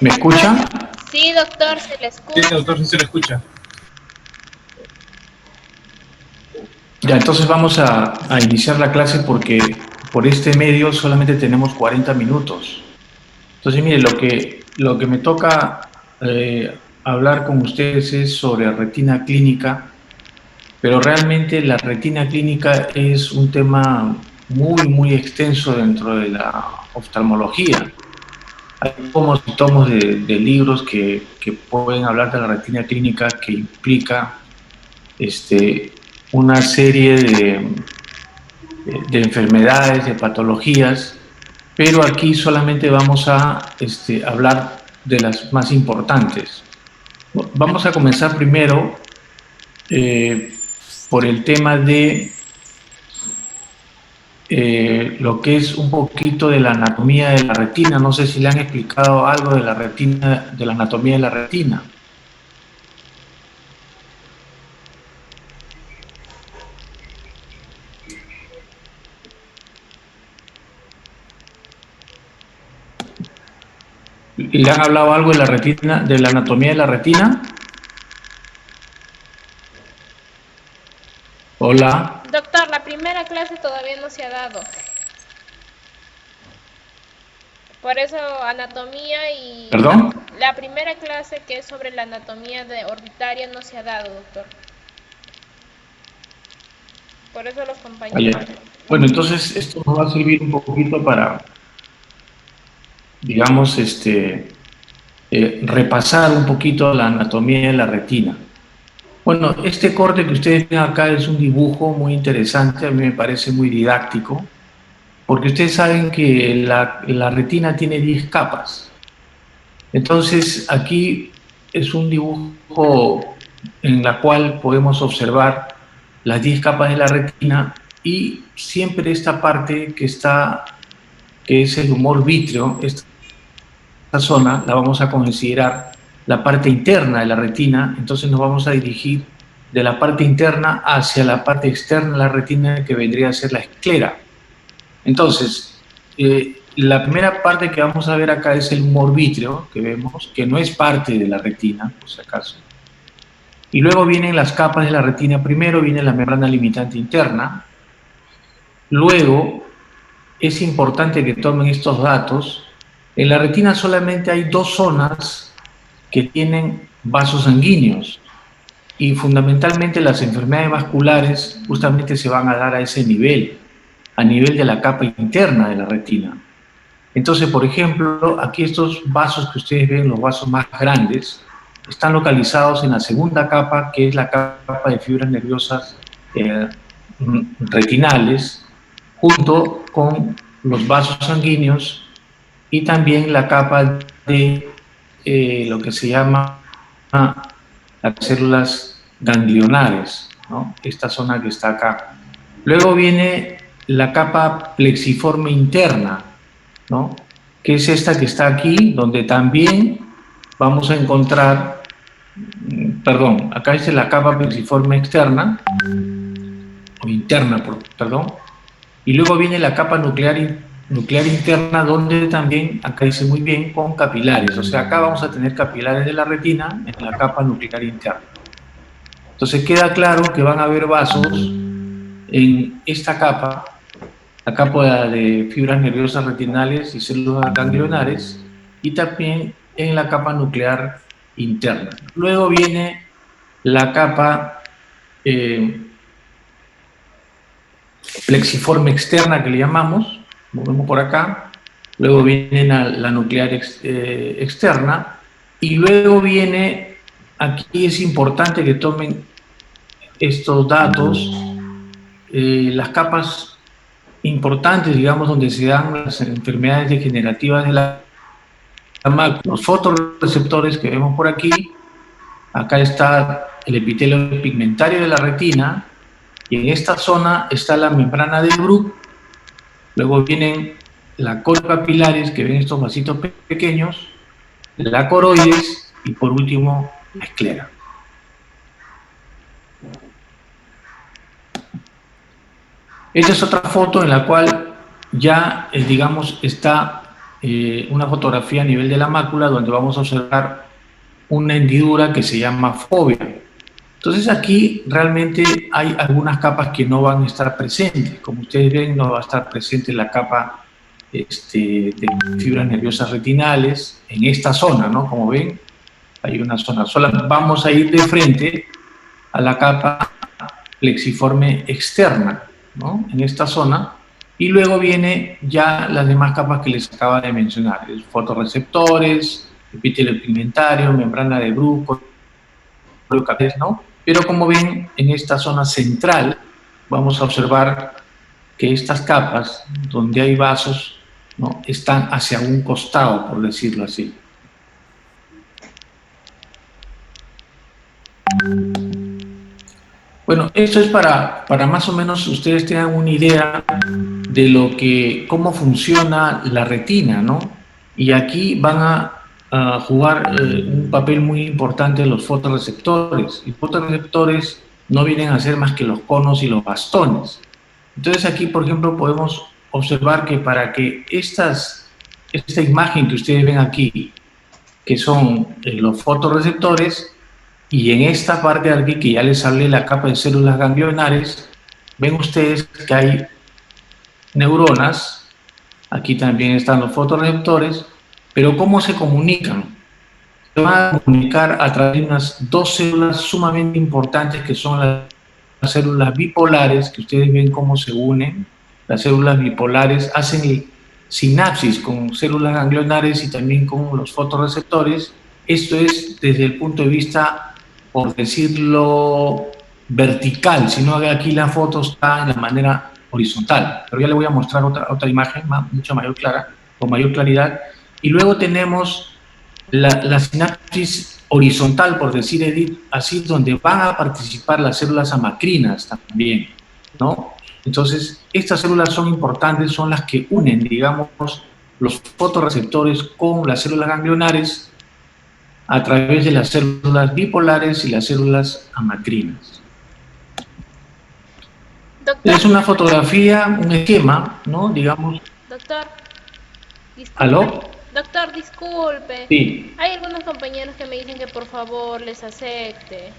¿Me escuchan? Sí, doctor, se le Sí, escucha. doctor, sí se le escucha. Ya, entonces vamos a iniciar la clase porque por este medio solamente tenemos 40 minutos. Entonces, mire, lo que me toca hablar con ustedes es sobre retina clínica, pero realmente la retina clínica es un tema muy, muy extenso dentro de la oftalmología. Hay tomos y tomos de libros que pueden hablar de la retina clínica que implica una serie de enfermedades, de patologías, pero aquí solamente vamos a hablar de las más importantes. Vamos a comenzar primero eh, por el tema de lo que es un poquito de la anatomía de la retina. No sé si le han explicado algo de la retina, de la anatomía de la retina. ¿Le han hablado algo de la retina, de la anatomía de la retina? Hola, Doctor, la primera clase todavía no se ha dado. Por eso anatomía y perdón. la primera clase que es sobre la anatomía de orbitaria no se ha dado, doctor. Por eso los compañeros. Allá. Bueno, entonces esto nos va a servir un poquito para, digamos, repasar un poquito la anatomía de la retina. Bueno, este corte que ustedes ven acá es un dibujo muy interesante, a mí me parece muy didáctico, porque ustedes saben que la retina tiene 10 capas. Entonces, aquí es un dibujo en la cual podemos observar las 10 capas de la retina y siempre esta parte que está, que es el humor vítreo, esta zona la vamos a considerar la parte interna de la retina, entonces nos vamos a dirigir de la parte interna hacia la parte externa de la retina que vendría a ser la esclera. Entonces, la primera parte que vamos a ver acá es el humor vítreo, que vemos, que no es parte de la retina, por si acaso. Y luego vienen las capas de la retina. Primero viene la membrana limitante interna. Luego, es importante que tomen estos datos. En la retina solamente hay dos zonas que tienen vasos sanguíneos y fundamentalmente las enfermedades vasculares justamente se van a dar a ese nivel, a nivel de la capa interna de la retina. Entonces, por ejemplo, aquí estos vasos que ustedes ven, los vasos más grandes, están localizados en la segunda capa, que es la capa de fibras nerviosas retinales, junto con los vasos sanguíneos y también la capa de lo que se llama las células ganglionares, ¿no? Esta zona que está acá. Luego viene la capa plexiforme interna, ¿no? Que es esta que está aquí, donde también vamos a encontrar, perdón, acá es la capa plexiforme externa, o interna, perdón, y luego viene la capa nuclear interna, donde también, acá dice muy bien, con capilares. O sea, acá vamos a tener capilares de la retina en la capa nuclear interna. Entonces queda claro que van a haber vasos en esta capa, la capa de fibras nerviosas retinales y células ganglionares, y también en la capa nuclear interna. Luego viene la capa plexiforme externa que le llamamos, movemos por acá, luego viene la nuclear externa, y luego viene, aquí es importante que tomen estos datos, las capas importantes, digamos, donde se dan las enfermedades degenerativas de la macula, los fotorreceptores que vemos por aquí, acá está el epitelio pigmentario de la retina, y en esta zona está la membrana de Bruch. Luego vienen la corocapilares, que ven estos vasitos pequeños, la coroides y por último la esclera. Esta es otra foto en la cual ya, digamos, está una fotografía a nivel de la mácula donde vamos a observar una hendidura que se llama fobia. Entonces aquí realmente hay algunas capas que no van a estar presentes. Como ustedes ven, no va a estar presente la capa de fibras nerviosas retinales en esta zona, ¿no? Como ven, hay una zona sola. Vamos a ir de frente a la capa plexiforme externa, ¿no? En esta zona. Y luego viene ya las demás capas que les acaba de mencionar. Fotorreceptores, epitelio pigmentario, membrana de Bruch, ¿no? Pero como ven, en esta zona central vamos a observar que estas capas, donde hay vasos, ¿no?, están hacia un costado, por decirlo así. Bueno, esto es para más o menos ustedes tengan una idea de cómo funciona la retina, ¿no? Y aquí van a jugar un papel muy importante los fotorreceptores. Y fotorreceptores no vienen a ser más que los conos y los bastones. Entonces aquí, por ejemplo, podemos observar que para que esta imagen que ustedes ven aquí, que son los fotorreceptores, y en esta parte de aquí, que ya les hablé, la capa de células ganglionares, ven ustedes que hay neuronas, aquí también están los fotorreceptores, pero ¿cómo se comunican? Se van a comunicar a través de unas dos células sumamente importantes que son las células bipolares, que ustedes ven cómo se unen. Las células bipolares hacen sinapsis con células ganglionares y también con los fotorreceptores. Esto es desde el punto de vista, por decirlo, vertical, sino que aquí la foto está en la manera horizontal. Pero ya le voy a mostrar otra imagen mucho mayor con mayor claridad. Y luego tenemos la sinapsis horizontal, por decir así, donde van a participar las células amacrinas también, ¿no? Entonces, estas células son importantes, son las que unen, digamos, los fotorreceptores con las células ganglionares a través de las células bipolares y las células amacrinas. Doctor, Es una fotografía, un esquema, ¿no? Digamos. Doctor, disculpe. ¿Aló? Doctor, disculpe. Sí. Hay algunos compañeros que me dicen que por favor les acepte.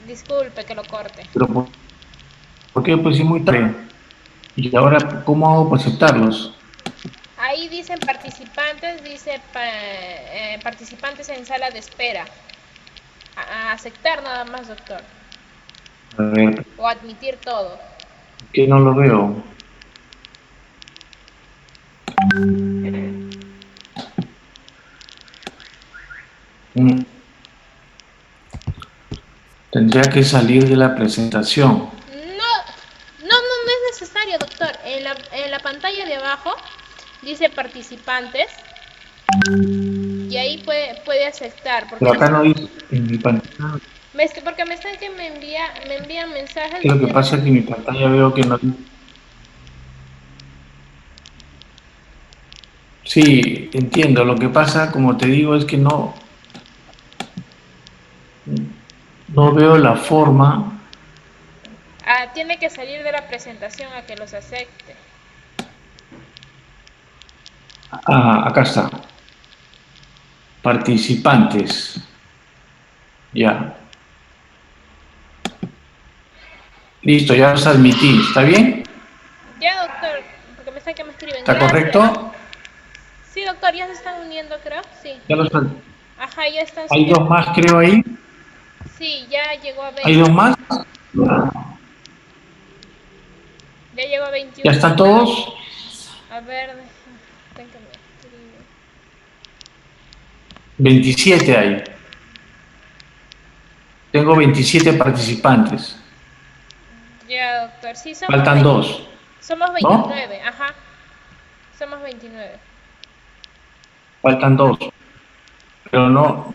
Disculpe que lo corte. Pero ¿por qué? Pues sí, muy tarde. Y ahora, ¿cómo hago para aceptarlos? Ahí dicen participantes, dice participantes en sala de espera. A aceptar nada más, doctor. A ver, O admitir todo. que no lo veo. Tendría que salir de la presentación. No es necesario, doctor. En la pantalla de abajo dice participantes y ahí puede aceptar. Pero acá no dice en mi pantalla. Porque me están que me envían mensajes. ¿Qué es lo que pasa? Que en mi pantalla veo que no. Sí, entiendo. Lo que pasa, como te digo, es que no veo la forma. Tiene que salir de la presentación a que los acepte. Acá está. Participantes. Ya. Listo, ya los admití. ¿Está bien? Ya, doctor, porque me están que me escriben. ¿Está Gracias. correcto? Sí, doctor, ya se están uniendo, creo. Sí. Ya los Ajá, ya están. Hay dos más, creo, ahí. Sí, ya llegó a 20. ¿Hay dos más? Ya llegó a 21. ¿Ya están todos? A ver, tengo que me escribe. 27 hay. Tengo 27 participantes. Ya, doctor, sí, somos Faltan 2. Somos 29, ¿no? Ajá. Somos 29. Faltan 2. Pero no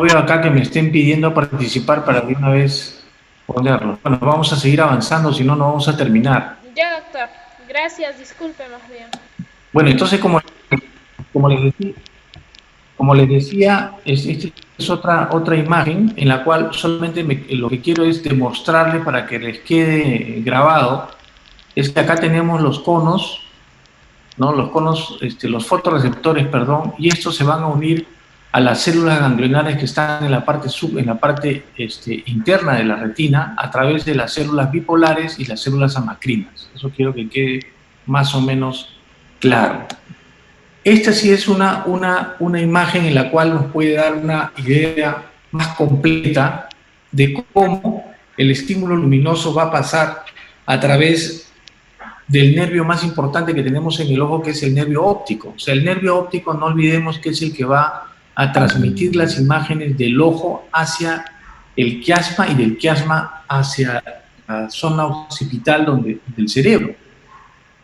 veo acá que me estén pidiendo participar para de una vez ponerlo. Bueno, vamos a seguir avanzando, si no, no vamos a terminar. Ya, doctor. Gracias, disculpe más bien. Bueno, entonces, como les decía, esta es otra imagen en la cual solamente lo que quiero es demostrarles para que les quede grabado, es que acá tenemos los conos ¿no? Los conos, los fotorreceptores, perdón, y estos se van a unir a las células ganglionares que están en la parte, interna de la retina a través de las células bipolares y las células amacrinas. Eso quiero que quede más o menos claro. Esta sí es una imagen en la cual nos puede dar una idea más completa de cómo el estímulo luminoso va a pasar a través del nervio más importante que tenemos en el ojo, que es el nervio óptico. O sea, el nervio óptico, no olvidemos que es el que va a transmitir las imágenes del ojo hacia el quiasma y del quiasma hacia la zona occipital del cerebro.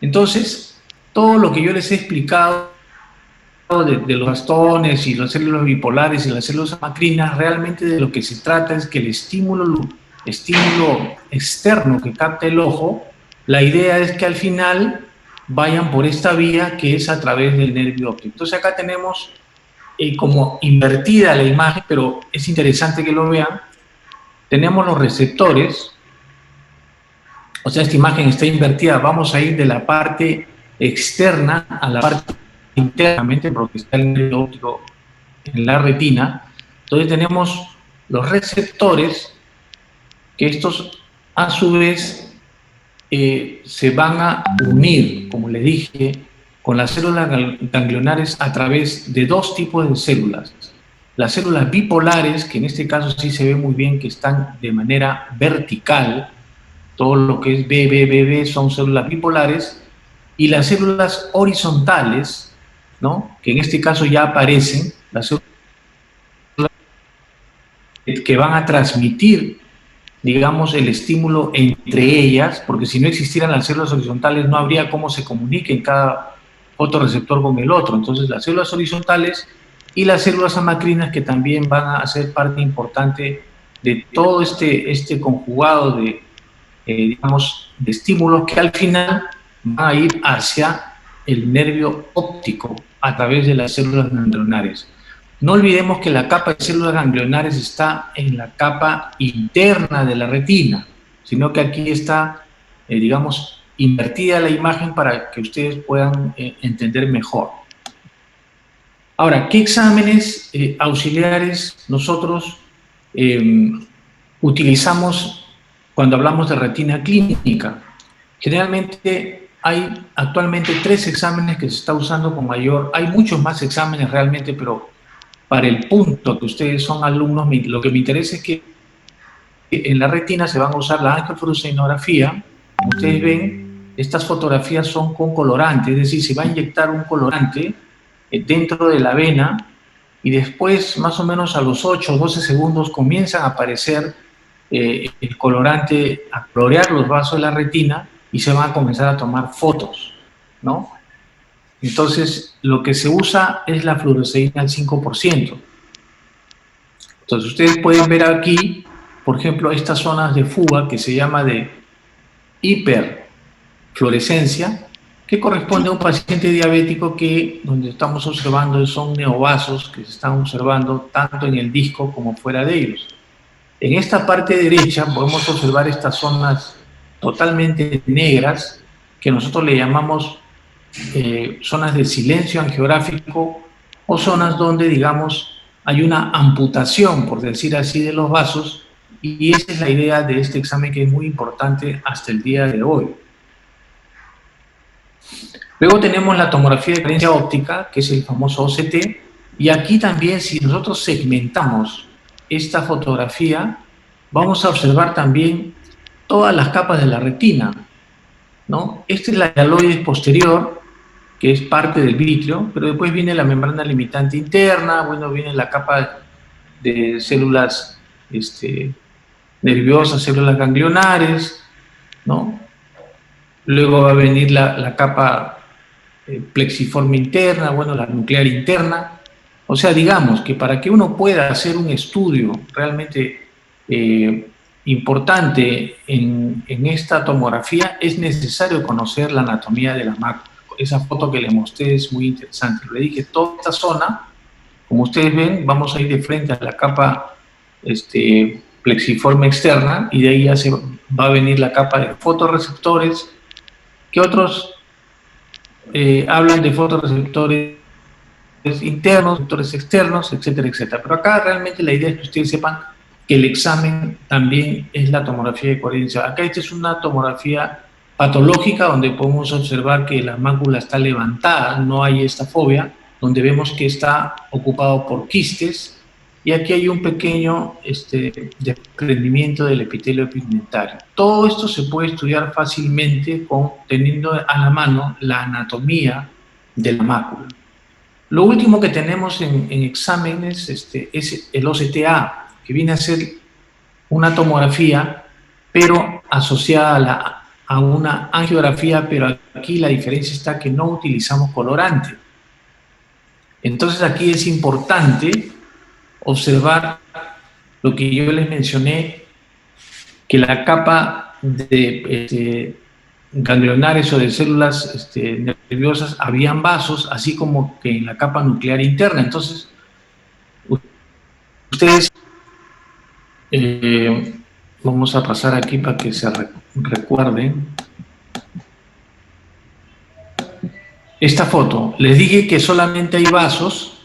Entonces, todo lo que yo les he explicado de los bastones y las células bipolares y las células amacrinas, realmente de lo que se trata es que el estímulo externo que capta el ojo, la idea es que al final vayan por esta vía que es a través del nervio óptico. Entonces acá tenemos como invertida la imagen, pero es interesante que lo vean. Tenemos los receptores, o sea, esta imagen está invertida. Vamos a ir de la parte externa a la parte internamente, porque está el nervio óptico en la retina. Entonces tenemos los receptores, que estos a su vez se van a unir, como le dije, con las células ganglionares a través de dos tipos de células. Las células bipolares, que en este caso sí se ve muy bien que están de manera vertical, todo lo que es BBB son células bipolares, y las células horizontales, ¿no? Que en este caso ya aparecen, las células que van a transmitir, digamos, el estímulo entre ellas, porque si no existieran las células horizontales no habría cómo se comuniquen cada fotorreceptor con el otro. Entonces las células horizontales y las células amacrinas, que también van a ser parte importante de todo este conjugado de, digamos, de estímulos que al final van a ir hacia el nervio óptico a través de las células ganglionares. No olvidemos que la capa de células ganglionares está en la capa interna de la retina, sino que aquí está, digamos, invertida la imagen para que ustedes puedan entender mejor. Ahora, ¿qué exámenes auxiliares nosotros utilizamos cuando hablamos de retina clínica? Generalmente hay actualmente 3 exámenes que se está usando con mayor, hay muchos más exámenes realmente, pero para el punto que ustedes son alumnos, lo que me interesa es que en la retina se van a usar la angiofluorescein. Como ustedes ven, estas fotografías son con colorante, es decir, se va a inyectar un colorante dentro de la vena y después, más o menos a los 8 o 12 segundos, comienzan a aparecer el colorante, a colorear los vasos de la retina y se van a comenzar a tomar fotos, ¿no? Entonces, lo que se usa es la fluoresceína al 5%. Entonces, ustedes pueden ver aquí, por ejemplo, estas zonas de fuga que se llama de hiperfluorescencia, que corresponde a un paciente diabético que, donde estamos observando, son neovasos que se están observando tanto en el disco como fuera de ellos. En esta parte derecha podemos observar estas zonas totalmente negras, que nosotros le llamamos zonas de silencio angiográfico o zonas donde, digamos, hay una amputación, por decir así, de los vasos, y esa es la idea de este examen que es muy importante hasta el día de hoy. Luego tenemos la tomografía de coherencia óptica, que es el famoso OCT, y aquí también, si nosotros segmentamos esta fotografía, vamos a observar también todas las capas de la retina, ¿no? Esta es la hialoides posterior, que es parte del vítreo, pero después viene la membrana limitante interna, bueno, viene la capa de células nerviosas, células ganglionares, ¿no? Luego va a venir la capa plexiforme interna, bueno, la nuclear interna. O sea, digamos que para que uno pueda hacer un estudio realmente importante en esta tomografía, es necesario conocer la anatomía de la macula. Esa foto que le mostré es muy interesante. Le dije, toda esta zona, como ustedes ven, vamos a ir de frente a la capa plexiforme externa, y de ahí ya se va a venir la capa de fotorreceptores. ¿Qué otros hablan de fotorreceptores internos, receptores externos, etcétera, etcétera. Pero acá realmente la idea es que ustedes sepan que el examen también es la tomografía de coherencia. Acá esta es una tomografía patológica donde podemos observar que la mácula está levantada, no hay esta fobia, donde vemos que está ocupado por quistes, y aquí hay un pequeño desprendimiento del epitelio pigmentario. Todo esto se puede estudiar fácilmente teniendo a la mano la anatomía de la mácula. Lo último que tenemos en exámenes es el OCTA, que viene a ser una tomografía, pero asociada a una angiografía, pero aquí la diferencia está que no utilizamos colorante. Entonces aquí es importante observar lo que yo les mencioné, que la capa de ganglionares o de células nerviosas, habían vasos, así como que en la capa nuclear interna. Entonces, ustedes, vamos a pasar aquí para que se recuerden. Esta foto, les dije que solamente hay vasos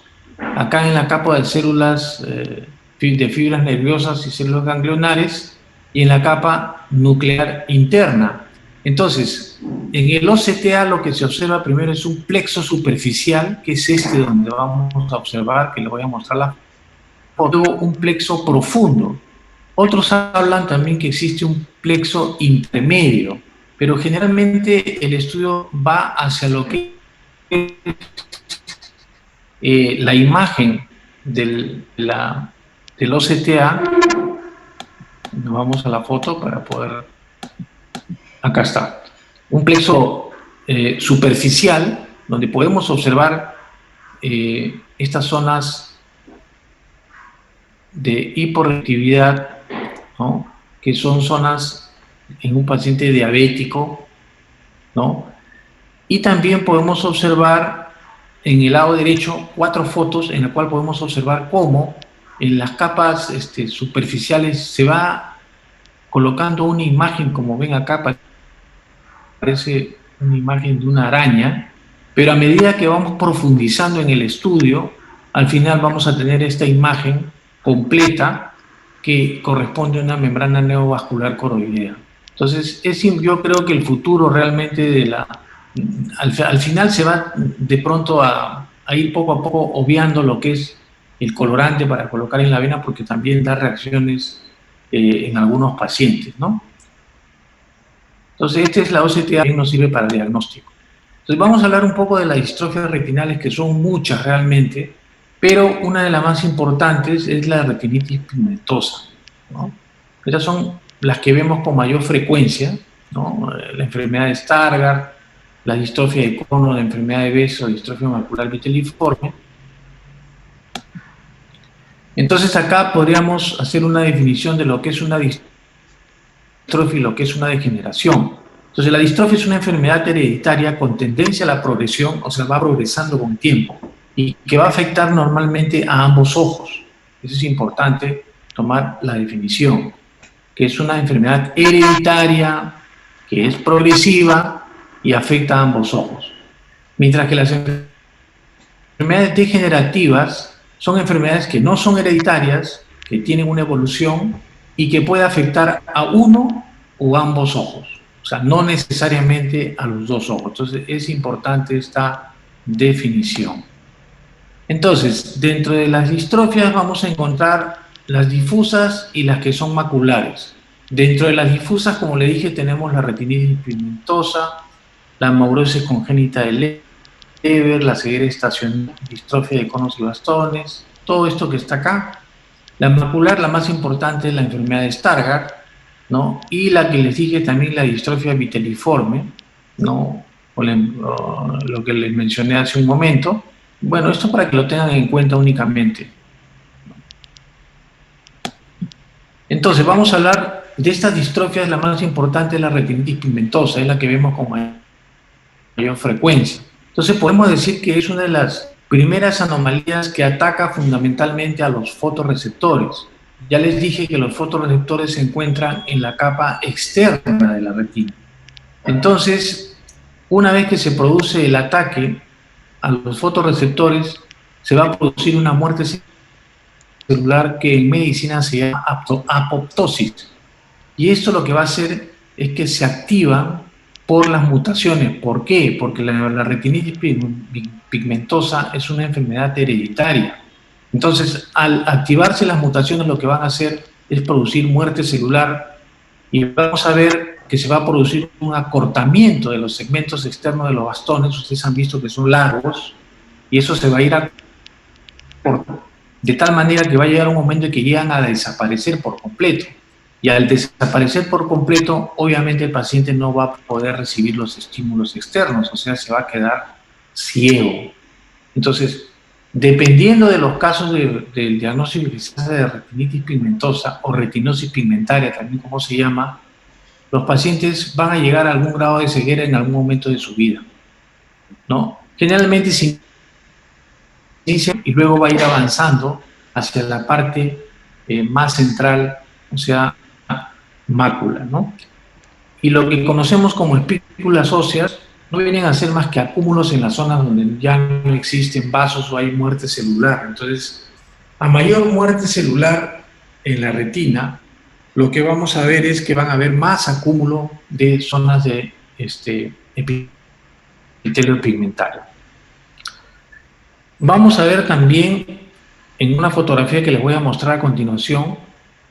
acá en la capa de células de fibras nerviosas y células ganglionares, y en la capa nuclear interna. Entonces, en el OCTA lo que se observa primero es un plexo superficial, que es donde vamos a observar, que le voy a mostrar la foto, luego un plexo profundo. Otros hablan también que existe un plexo intermedio, pero generalmente el estudio va hacia lo que la imagen del OCTA. Nos vamos a la foto para poder... Acá está. Un plexo superficial, donde podemos observar estas zonas de hiporreactividad, ¿no?, que son zonas en un paciente diabético, ¿no? Y también podemos observar en el lado derecho 4 fotos en las cuales podemos observar cómo en las capas superficiales se va colocando una imagen, como ven acá, parece una imagen de una araña, pero a medida que vamos profundizando en el estudio, al final vamos a tener esta imagen completa que corresponde a una membrana neovascular coroidea. Entonces, yo creo que el futuro realmente al final se va de pronto a ir poco a poco obviando lo que es el colorante para colocar en la vena, porque también da reacciones en algunos pacientes, ¿no? Entonces, esta es la OCTA, que nos sirve para el diagnóstico. Entonces, vamos a hablar un poco de las distrofias retinales, que son muchas realmente, pero una de las más importantes es la retinitis pigmentosa, ¿no? Estas son las que vemos con mayor frecuencia, ¿no? La enfermedad de Stargardt, la distrofia de cono, la enfermedad de Bessel, distrofia macular viteliforme. Entonces, acá podríamos hacer una definición de lo que es una distrofia y lo que es una degeneración. Entonces, la distrofia es una enfermedad hereditaria con tendencia a la progresión, o sea, va progresando con tiempo, y que va a afectar normalmente a ambos ojos. Eso es importante tomar la definición, que es una enfermedad hereditaria, que es progresiva y afecta a ambos ojos. Mientras que las enfermedades degenerativas son enfermedades que no son hereditarias, que tienen una evolución y que puede afectar a uno o ambos ojos. O sea, no necesariamente a los dos ojos. Entonces, es importante esta definición. Entonces, dentro de las distrofias vamos a encontrar las difusas y las que son maculares. Dentro de las difusas, como le dije, tenemos la retinitis pigmentosa, la amaurosis congénita de Leber, la ceguera estacional, distrofia de conos y bastones, todo esto que está acá. La macular, la más importante, es la enfermedad de Stargardt, ¿no? Y la que les dije también, la distrofia viteliforme, ¿no? O lo que les mencioné hace un momento. Bueno, esto para que lo tengan en cuenta únicamente. Entonces, vamos a hablar de estas distrofias. La más importante es la retinitis pigmentosa, es la que vemos con mayor frecuencia. Entonces, podemos decir que es una de las primeras anomalías que ataca fundamentalmente a los fotorreceptores. Ya les dije que los fotorreceptores se encuentran en la capa externa de la retina. Entonces, Una vez que se produce el ataque a los fotorreceptores, se va a producir una muerte celular que en medicina se llama apoptosis. Y esto lo que va a hacer es que se activan por las mutaciones. ¿Por qué? Porque la retinitis pigmentosa es una enfermedad hereditaria. Entonces, al activarse las mutaciones, lo que van a hacer es producir muerte celular y vamos a ver que se va a producir un acortamiento de los segmentos externos de los bastones. Ustedes han visto que son largos y eso se va a ir acortando de tal manera que va a llegar un momento en que llegan a desaparecer por completo. Y al desaparecer por completo, obviamente el paciente no va a poder recibir los estímulos externos, o sea, se va a quedar ciego. Entonces, dependiendo de los casos del diagnóstico que se hace de retinitis pigmentosa o retinosis pigmentaria, también como se llama, los pacientes van a llegar a algún grado de ceguera en algún momento de su vida, ¿no? Generalmente se inicia y luego va a ir avanzando hacia la parte más central, o sea, mácula, ¿no? Y lo que conocemos como espículas óseas no vienen a ser más que acúmulos en las zonas donde ya no existen vasos o hay muerte celular. Entonces, a mayor muerte celular en la retina, lo que vamos a ver es que van a haber más acúmulo de zonas de epitelio pigmentario. Vamos a ver también en una fotografía que les voy a mostrar a continuación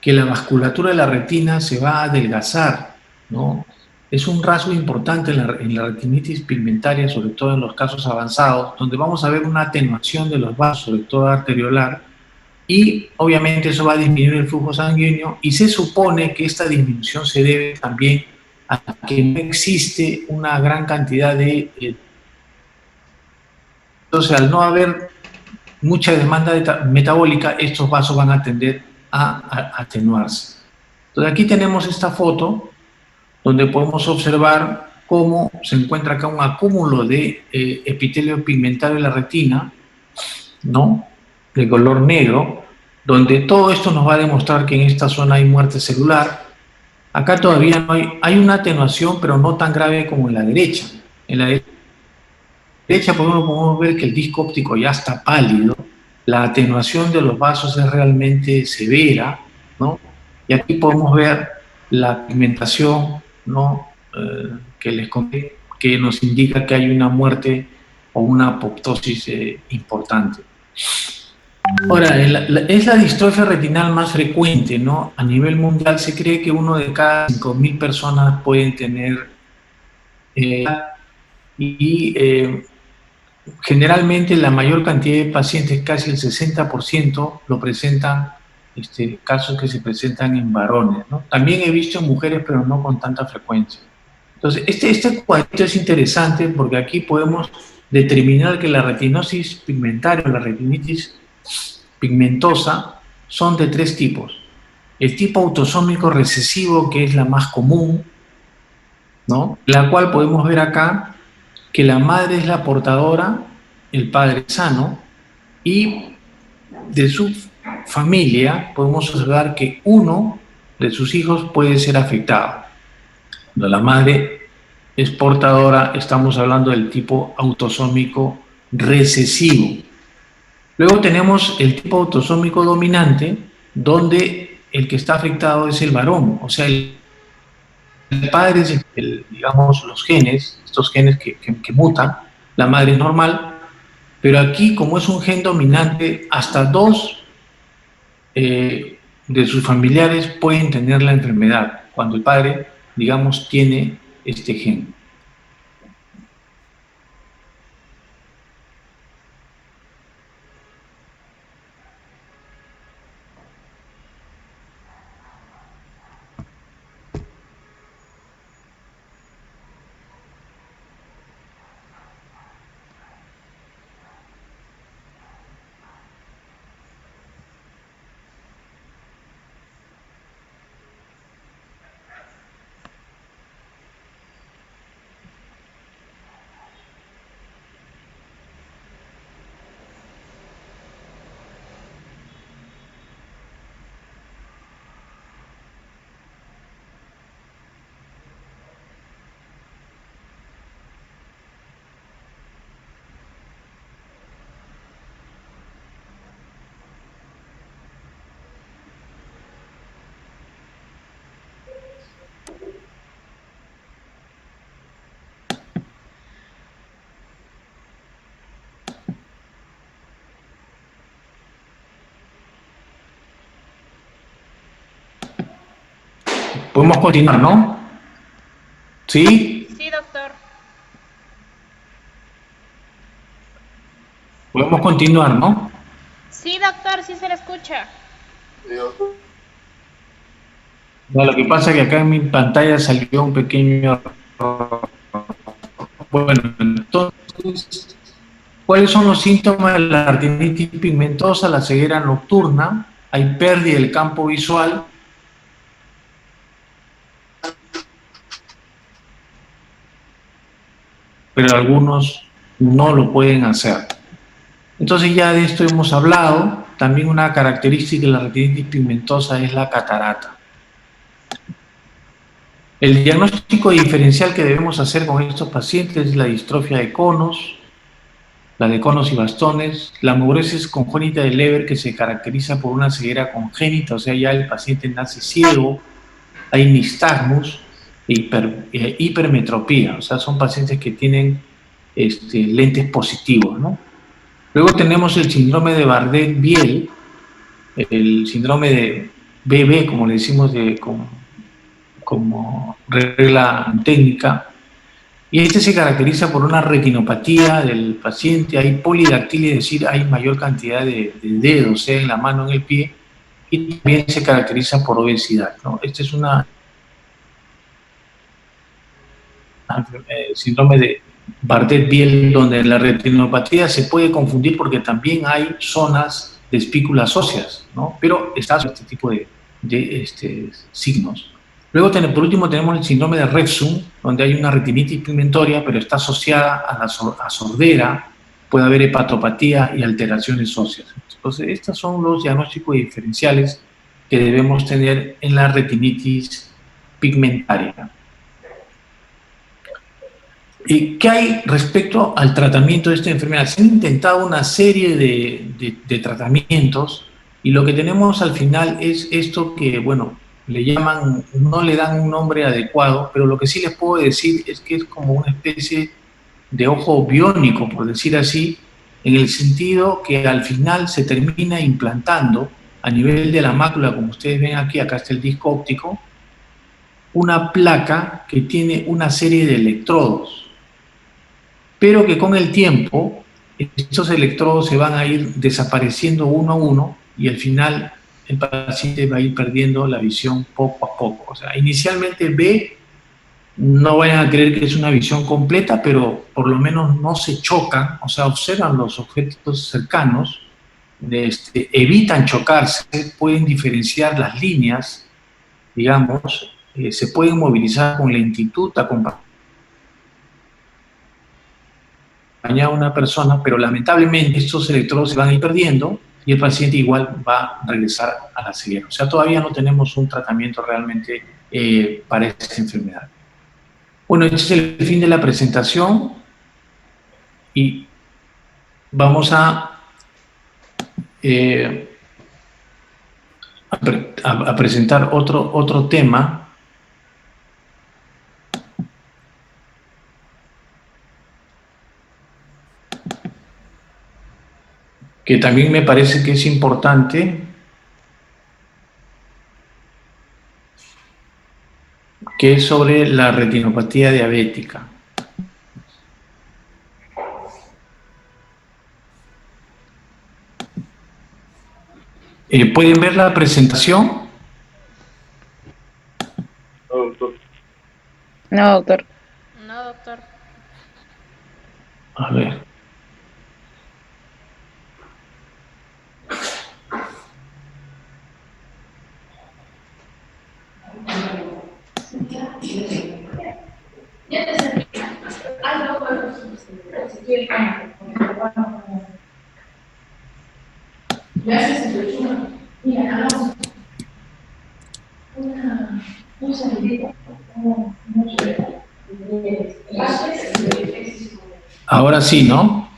que la vasculatura de la retina se va a adelgazar, ¿no? Es un rasgo importante en la retinitis pigmentaria, sobre todo en los casos avanzados, donde vamos a ver una atenuación de los vasos, sobre todo arteriolar, y obviamente eso va a disminuir el flujo sanguíneo y se supone que esta disminución se debe también a que no existe una gran cantidad de... entonces, al no haber mucha demanda metabólica, estos vasos van a tender a atenuarse. Entonces aquí tenemos esta foto donde podemos observar cómo se encuentra acá un acúmulo de epitelio pigmentario en la retina, ¿no? De color negro, donde todo esto nos va a demostrar que en esta zona hay muerte celular. Acá todavía no hay una atenuación, pero no tan grave como en la derecha. En la derecha podemos ver que el disco óptico ya está pálido, la atenuación de los vasos es realmente severa, ¿no? Y aquí podemos ver la pigmentación, ¿no? Que les conté, que nos indica que hay una muerte o una apoptosis importante. Ahora, es la distrofia retinal más frecuente, ¿no? A nivel mundial se cree que uno de cada 5.000 personas pueden tener eh, y generalmente la mayor cantidad de pacientes, casi el 60%, lo presentan, casos que se presentan en varones, ¿no? También he visto en mujeres, pero no con tanta frecuencia. Entonces, este cuadrito es interesante porque aquí podemos determinar que la retinosis pigmentaria o la retinitis pigmentosa son de tres tipos. El tipo autosómico recesivo, que es la más común, ¿no? La cual podemos ver acá que la madre es la portadora, el padre sano, y de su familia podemos observar que uno de sus hijos puede ser afectado. Cuando la madre es portadora, estamos hablando del tipo autosómico recesivo. Luego tenemos el tipo autosómico dominante, donde el que está afectado es el varón, o sea, el padre es digamos, los genes, estos genes que mutan, la madre es normal, pero aquí, como es un gen dominante, hasta dos de sus familiares pueden tener la enfermedad, cuando el padre, digamos, tiene este gen. Podemos continuar, ¿no? ¿Sí? Sí, doctor. Podemos continuar, ¿no? Sí, doctor, sí se le escucha. No, lo que pasa es que acá en mi pantalla salió un pequeño error. Bueno, entonces, ¿cuáles son los síntomas de la retinitis pigmentosa? La ceguera nocturna, hay pérdida del campo visual, pero algunos no lo pueden hacer. Entonces ya de esto hemos hablado. También una característica de la retinitis pigmentosa es la catarata. El diagnóstico diferencial que debemos hacer con estos pacientes es la distrofia de conos, la de conos y bastones, la amogrosis congénita de Leber, que se caracteriza por una ceguera congénita, o sea, ya el paciente nace ciego, hay nistagmus e hipermetropía, o sea, son pacientes que tienen lentes positivos, ¿no? Luego tenemos el síndrome de Bardet-Biedl, el síndrome de BB, como le decimos como regla técnica, y este se caracteriza por una retinopatía del paciente, hay polidactilia, es decir, hay mayor cantidad de dedos, sea en la mano o en el pie, y también se caracteriza por obesidad, ¿no? Este es una síndrome de Bardet-Biedl, donde la retinopatía se puede confundir porque también hay zonas de espículas óseas, ¿no? Pero está este tipo de signos. Luego, por último, tenemos el síndrome de Refsum, donde hay una retinitis pigmentoria, pero está asociada a sordera, puede haber hepatopatía y alteraciones óseas. Entonces, estos son los diagnósticos diferenciales que debemos tener en la retinitis pigmentaria. ¿Qué hay respecto al tratamiento de esta enfermedad? Se han intentado una serie de tratamientos y lo que tenemos al final es esto que, bueno, le llaman, no le dan un nombre adecuado, pero lo que sí les puedo decir es que es como una especie de ojo biónico, por decir así, en el sentido que al final se termina implantando a nivel de la mácula, como ustedes ven aquí, acá está el disco óptico, una placa que tiene una serie de electrodos, pero que con el tiempo estos electrodos se van a ir desapareciendo uno a uno y al final el paciente va a ir perdiendo la visión poco a poco. O sea, inicialmente ve, no vayan a creer que es una visión completa, pero por lo menos no se chocan, o sea, observan los objetos cercanos, evitan chocarse, pueden diferenciar las líneas, digamos, se pueden movilizar con lentitud, acompañar a una persona, pero lamentablemente estos electrodos se van a ir perdiendo y el paciente igual va a regresar a la ceguera. O sea, todavía no tenemos un tratamiento realmente para esta enfermedad. Bueno, este es el fin de la presentación y vamos a presentar otro tema que también me parece que es importante, que es sobre la retinopatía diabética. ¿Pueden ver la presentación? No, doctor. No, doctor. No, doctor. A ver. Ahora sí, ¿no?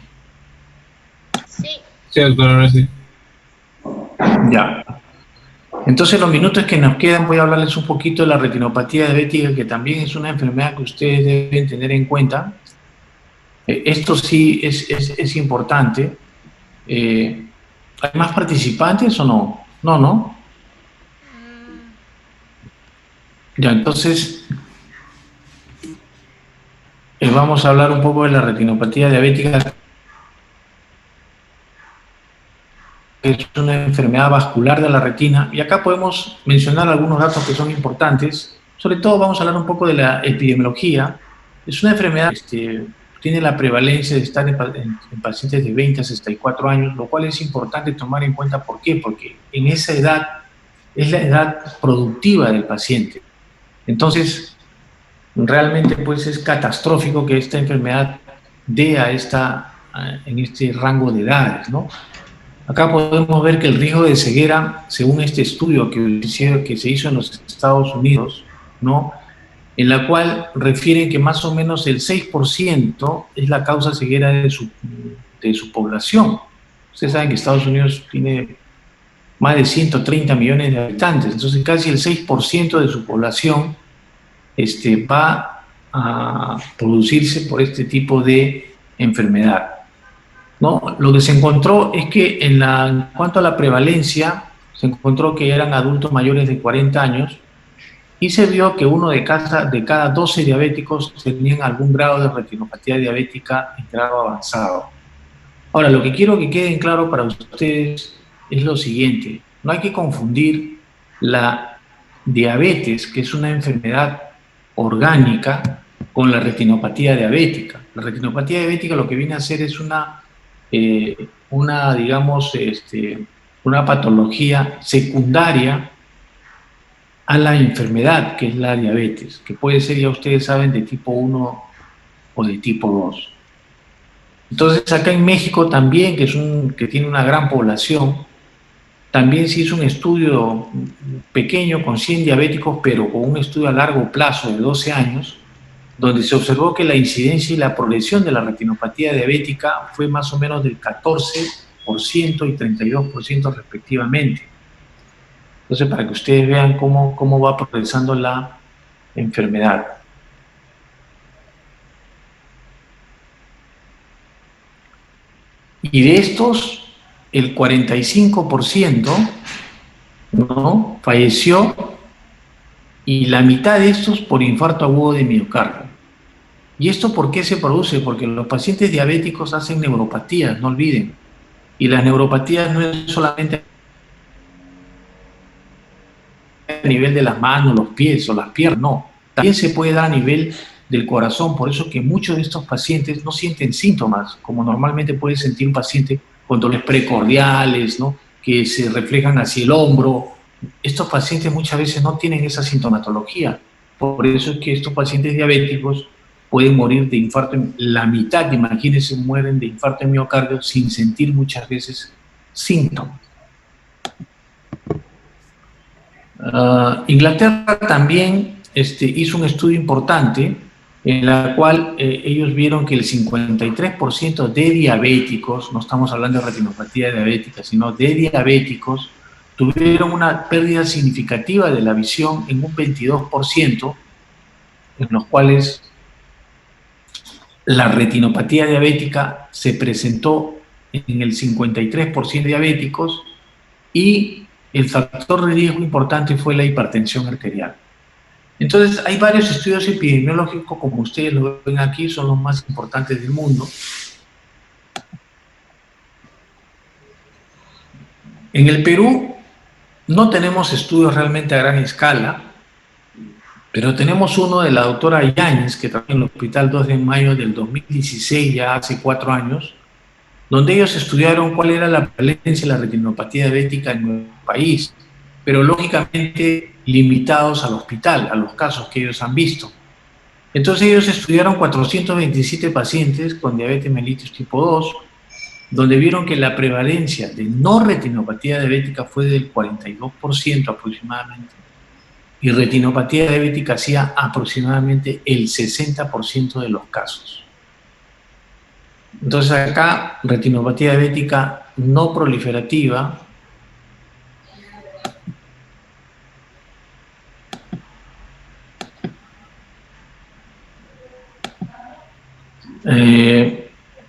Sí. Sí, doctor, ahora sí. Ya. Entonces, los minutos que nos quedan, voy a hablarles un poquito de la retinopatía diabética, que también es una enfermedad que ustedes deben tener en cuenta. Esto sí es importante. ¿Hay más participantes o no? No, ¿no? Ya, entonces vamos a hablar un poco de la retinopatía diabética, que es una enfermedad vascular de la retina, y acá podemos mencionar algunos datos que son importantes. Sobre todo vamos a hablar un poco de la epidemiología. Es una enfermedad que tiene la prevalencia de estar en pacientes de 20 a 64 años, lo cual es importante tomar en cuenta. ¿Por qué? Porque en esa edad es la edad productiva del paciente. Entonces, realmente pues es catastrófico que esta enfermedad dé en este rango de edades, ¿no? Acá podemos ver que el riesgo de ceguera, según este estudio que se hizo en los Estados Unidos, ¿no?, en la cual refieren que más o menos el 6% es la causa ceguera de su población. Ustedes saben que Estados Unidos tiene más de 130 millones de habitantes, entonces casi el 6% de su población va a producirse por este tipo de enfermedad, ¿no? Lo que se encontró es que en cuanto a la prevalencia, se encontró que eran adultos mayores de 40 años y se vio que uno de cada 12 diabéticos tenían algún grado de retinopatía diabética en grado avanzado. Ahora, lo que quiero que quede en claro para ustedes es lo siguiente: no hay que confundir la diabetes, que es una enfermedad orgánica, con la retinopatía diabética. La retinopatía diabética lo que viene a hacer es digamos, una patología secundaria a la enfermedad que es la diabetes, que puede ser, ya ustedes saben, de tipo 1 o de tipo 2. Entonces, acá en México también, que tiene una gran población, también se hizo un estudio pequeño con 100 diabéticos, pero con un estudio a largo plazo de 12 años, donde se observó que la incidencia y la progresión de la retinopatía diabética fue más o menos del 14% y 32% respectivamente. Entonces, para que ustedes vean cómo va progresando la enfermedad. Y de estos, el 45%, ¿no?, falleció, y la mitad de estos por infarto agudo de miocardio. ¿Y esto por qué se produce? Porque los pacientes diabéticos hacen neuropatías, no olviden. Y las neuropatías no es solamente a nivel de las manos, los pies o las piernas, no. También se puede dar a nivel del corazón. Por eso que muchos de estos pacientes no sienten síntomas, como normalmente puede sentir un paciente con dolores precordiales, ¿no?, que se reflejan hacia el hombro. Estos pacientes muchas veces no tienen esa sintomatología. Por eso es que estos pacientes diabéticos pueden morir de infarto. La mitad, imagínense, mueren de infarto de miocardio sin sentir muchas veces síntomas. Inglaterra también hizo un estudio importante en la cual ellos vieron que el 53% de diabéticos, no estamos hablando de retinopatía diabética, sino de diabéticos, tuvieron una pérdida significativa de la visión en un 22%, en los cuales la retinopatía diabética se presentó en el 53% de diabéticos, y el factor de riesgo importante fue la hipertensión arterial. Entonces, hay varios estudios epidemiológicos, como ustedes lo ven aquí, son los más importantes del mundo. En el Perú no tenemos estudios realmente a gran escala, pero tenemos uno de la doctora Yáñez, que trabaja en el Hospital 2 de Mayo del 2016, ya hace 4 años, donde ellos estudiaron cuál era la prevalencia de la retinopatía diabética en nuestro país, pero lógicamente limitados al hospital, a los casos que ellos han visto. Entonces ellos estudiaron 427 pacientes con diabetes mellitus tipo 2, donde vieron que la prevalencia de no retinopatía diabética fue del 42% aproximadamente, y retinopatía diabética hacía aproximadamente el 60% de los casos. Entonces acá, retinopatía diabética no proliferativa,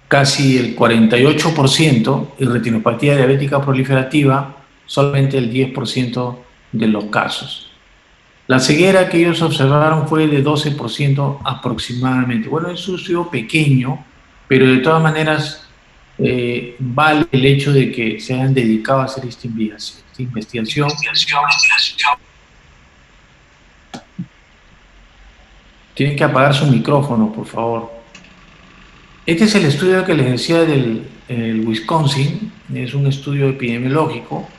casi el 48%, y retinopatía diabética proliferativa solamente el 10% de los casos. La ceguera que ellos observaron fue de 12% aproximadamente. Bueno, es un estudio pequeño, pero de todas maneras vale el hecho de que se hayan dedicado a hacer esta investigación. Tienen que apagar su micrófono, por favor. Este es el estudio que les decía del Wisconsin, es un estudio epidemiológico,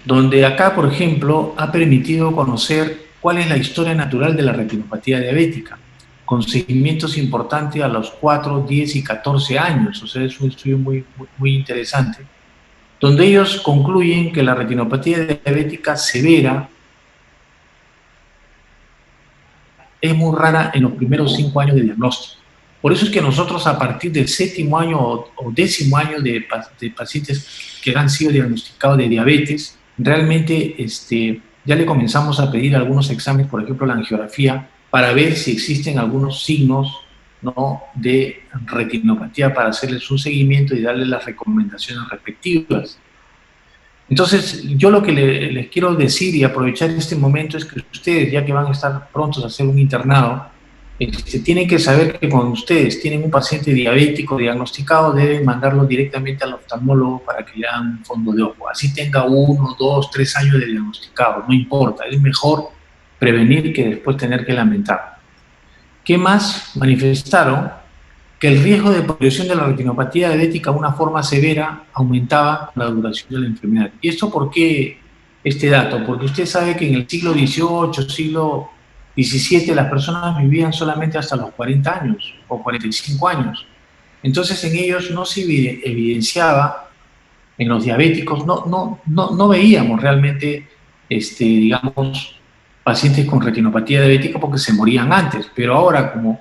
donde acá, por ejemplo, ha permitido conocer cuál es la historia natural de la retinopatía diabética, con seguimientos importantes a los 4, 10 y 14 años. O sea, es un estudio muy interesante, donde ellos concluyen que la retinopatía diabética severa es muy rara en los primeros 5 años de diagnóstico. Por eso es que nosotros, a partir del 7º año o 10º año de pacientes que han sido diagnosticados de diabetes, realmente ya le comenzamos a pedir algunos exámenes, por ejemplo la angiografía, para ver si existen algunos signos, ¿no?, de retinopatía, para hacerles un seguimiento y darles las recomendaciones respectivas. Entonces, yo lo que les quiero decir y aprovechar este momento es que ustedes, ya que van a estar prontos a hacer un internado, tienen que saber que cuando ustedes tienen un paciente diabético diagnosticado, deben mandarlo directamente al oftalmólogo para que le hagan un fondo de ojo. Así tenga 1, 2, 3 años de diagnosticado, no importa, es mejor prevenir que después tener que lamentar. ¿Qué más? Manifestaron que el riesgo de progresión de la retinopatía diabética a una forma severa aumentaba con la duración de la enfermedad. ¿Y esto por qué este dato? Porque usted sabe que en el siglo XVIII, siglo XVII, las personas vivían solamente hasta los 40 años o 45 años. Entonces en ellos no se evidenciaba, en los diabéticos, no veíamos realmente, digamos, pacientes con retinopatía diabética porque se morían antes. Pero ahora, como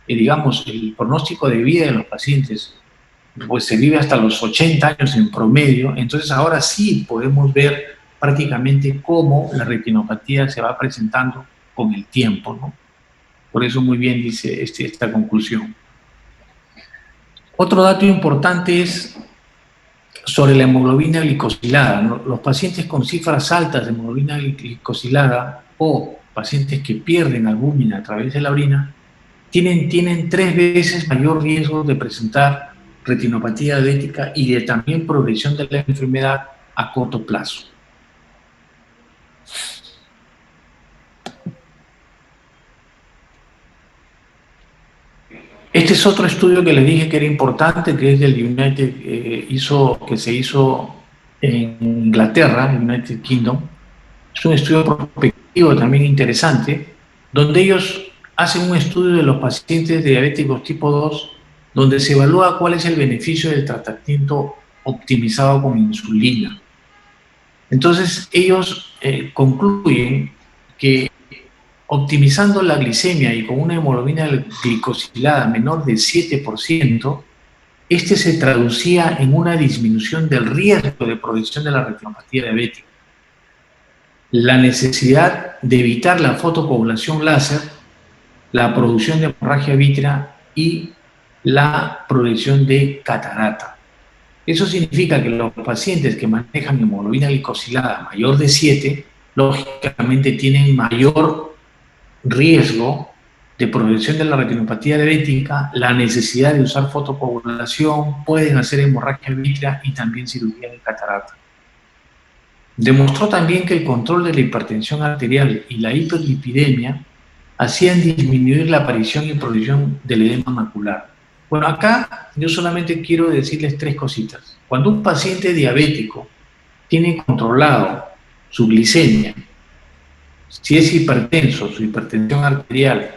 digamos, el pronóstico de vida de los pacientes pues se vive hasta los 80 años en promedio, entonces ahora sí podemos ver prácticamente cómo la retinopatía se va presentando con el tiempo, ¿no? Por eso muy bien dice esta conclusión. Otro dato importante es sobre la hemoglobina glicosilada, ¿no? Los pacientes con cifras altas de hemoglobina glicosilada o pacientes que pierden albúmina a través de la orina tienen 3 veces mayor riesgo de presentar retinopatía diabética y de también progresión de la enfermedad a corto plazo. Este es otro estudio que les dije que era importante, que es del United, que se hizo en Inglaterra, United Kingdom. Es un estudio prospectivo también interesante, donde ellos hacen un estudio de los pacientes diabéticos tipo 2, donde se evalúa cuál es el beneficio del tratamiento optimizado con insulina. Entonces, ellos concluyen que optimizando la glicemia y con una hemoglobina glicosilada menor de 7%, se traducía en una disminución del riesgo de progresión de la retinopatía diabética. La necesidad de evitar la fotocoagulación láser, la producción de hemorragia vítrea y la progresión de catarata. Eso significa que los pacientes que manejan hemoglobina glicosilada mayor de 7, lógicamente tienen mayor riesgo de progresión de la retinopatía diabética, la necesidad de usar fotocoagulación, pueden hacer hemorragia vítrea y también cirugía de catarata. Demostró también que el control de la hipertensión arterial y la hiperlipidemia hacían disminuir la aparición y progresión del edema macular. Bueno, acá yo solamente quiero decirles 3 cositas. Cuando un paciente diabético tiene controlado su glicemia, si es hipertenso, su hipertensión arterial,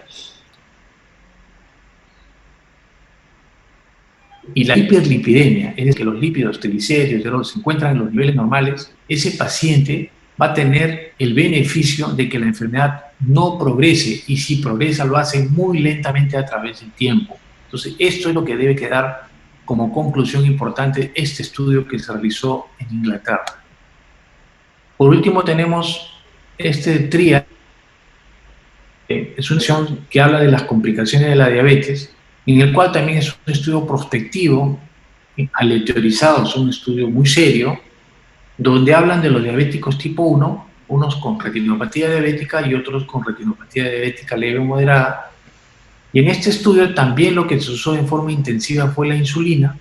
y la hiperlipidemia, es decir, que los lípidos, triglicéridos, se encuentran en los niveles normales, ese paciente va a tener el beneficio de que la enfermedad no progrese, y si progresa lo hace muy lentamente a través del tiempo. Entonces, esto es lo que debe quedar como conclusión importante este estudio que se realizó en Inglaterra. Por último, tenemos este TRIA, es una sección que habla de las complicaciones de la diabetes, en el cual también es un estudio prospectivo, aleatorizado, es un estudio muy serio, donde hablan de los diabéticos tipo 1, unos con retinopatía diabética y otros con retinopatía diabética leve o moderada. Y en este estudio también lo que se usó en forma intensiva fue la insulina